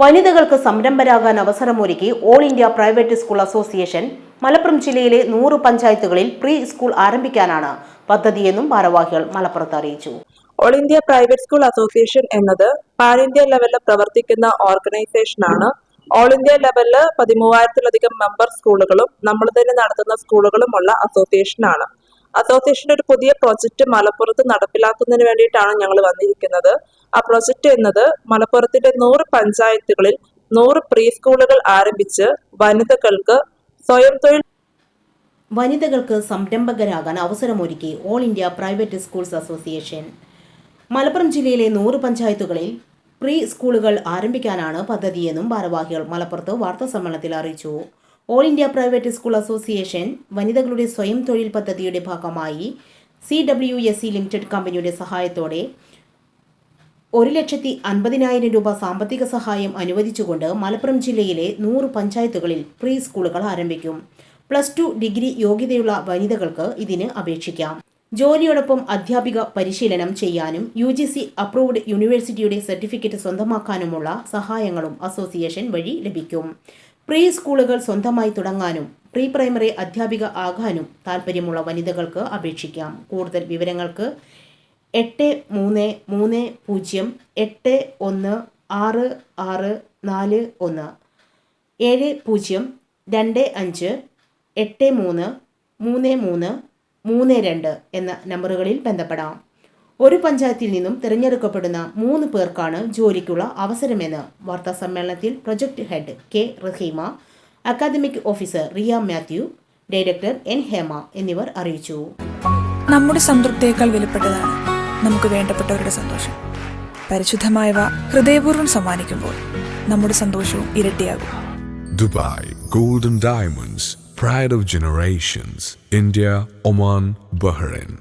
വനിതകൾക്ക് സംരംഭരാകാൻ അവസരമൊരുക്കി all India private school association Malappuram ജില്ലയിലെ 100 പഞ്ചായത്തുകളിൽ പ്രീ സ്കൂൾ ആരംഭിക്കാനാണ് പദ്ധതിയെന്നും ഭാരവാഹികൾ മലപ്പുറത്ത് അറിയിച്ചു. All India private school association എന്നത് പാൻ ഇന്ത്യ ലെവലിൽ പ്രവർത്തിക്കുന്ന ഓർഗനൈസേഷനാണ്. ഓൾ ഇന്ത്യ ലെവലിൽ 13,000-ലധികം മെമ്പർ സ്കൂളുകളും നമ്മൾ തന്നെ നടത്തുന്ന സ്കൂളുകളുമുള്ള അസോസിയേഷനാണ്. അസോസിയേഷന്റെ ഒരു പുതിയ പ്രോജക്റ്റ് മലപ്പുറത്ത് നടപ്പിലാക്കുന്നതിന് വേണ്ടിയിട്ടാണ് ഞങ്ങൾ വന്നിരിക്കുന്നത്. ആ പ്രോജക്റ്റ് എന്നത് മലപ്പുറത്തിന്റെ 100 പഞ്ചായത്തുകളിൽ 100 പ്രീ സ്കൂളുകൾ ആരംഭിച്ച് വനിതകൾക്ക് സംരംഭകരാകാൻ അവസരമൊരുക്കി all India private schools association Malappuram ജില്ലയിലെ 100 പഞ്ചായത്തുകളിൽ പ്രീ സ്കൂളുകൾ ആരംഭിക്കാനാണ് പദ്ധതിയെന്നും ഭാരവാഹികൾ മലപ്പുറത്ത് വാർത്താസമ്മേളനത്തിൽ അറിയിച്ചു. All India private school association വനിതകളുടെ സ്വയം തൊഴിൽ പദ്ധതിയുടെ ഭാഗമായി CWSE ലിമിറ്റഡ് കമ്പനിയുടെ സഹായത്തോടെ 1,50,000 രൂപ സാമ്പത്തിക സഹായം അനുവദിച്ചുകൊണ്ട് മലപ്പുറം ജില്ലയിലെ 100 പഞ്ചായത്തുകളിൽ പ്രീ സ്കൂളുകൾ ആരംഭിക്കും. +2 ഡിഗ്രി യോഗ്യതയുള്ള വനിതകൾക്ക് ഇതിന് അപേക്ഷിക്കാം. ജോലിയോടൊപ്പം അധ്യാപിക പരിശീലനം ചെയ്യാനും UGC അപ്രൂവ്ഡ് യൂണിവേഴ്സിറ്റിയുടെ സർട്ടിഫിക്കറ്റ് സ്വന്തമാക്കാനുമുള്ള സഹായങ്ങളും അസോസിയേഷൻ വഴി ലഭിക്കും. പ്രീ സ്കൂളുകൾ സ്വന്തമായി തുടങ്ങാനും പ്രീ പ്രൈമറി അധ്യാപിക ആകാനും താൽപ്പര്യമുള്ള വനിതകൾക്ക് അപേക്ഷിക്കാം. കൂടുതൽ വിവരങ്ങൾക്ക് 8338166641 7025833332 എന്ന നമ്പറുകളിൽ ബന്ധപ്പെടാം. ഒരു പഞ്ചായത്തിൽ നിന്നും തിരഞ്ഞെടുക്കപ്പെടുന്ന 3 പേർക്കാണ് ജോലിക്കുള്ള അവസരമെന്ന് വാർത്താസമ്മേളനത്തിൽ project head K. Rahima, academic officer Riya Mathew, director N. Hema എന്നിവർ അറിയിച്ചു. നമ്മുടെ സംതൃപ്തിയേക്കാൾ വിലപ്പെട്ടതാണ് നമുക്ക് വേണ്ടപ്പെട്ടവരുടെ സന്തോഷം. പരിശുദ്ധമായവ ഹൃദയപൂർവ്വം സമ്മാനിക്കുമ്പോൾ നമ്മുടെ സന്തോഷവും ഇരട്ടിയാകും. Dubai Golden Diamonds, Pride of Generations, India, Oman, Bahrain.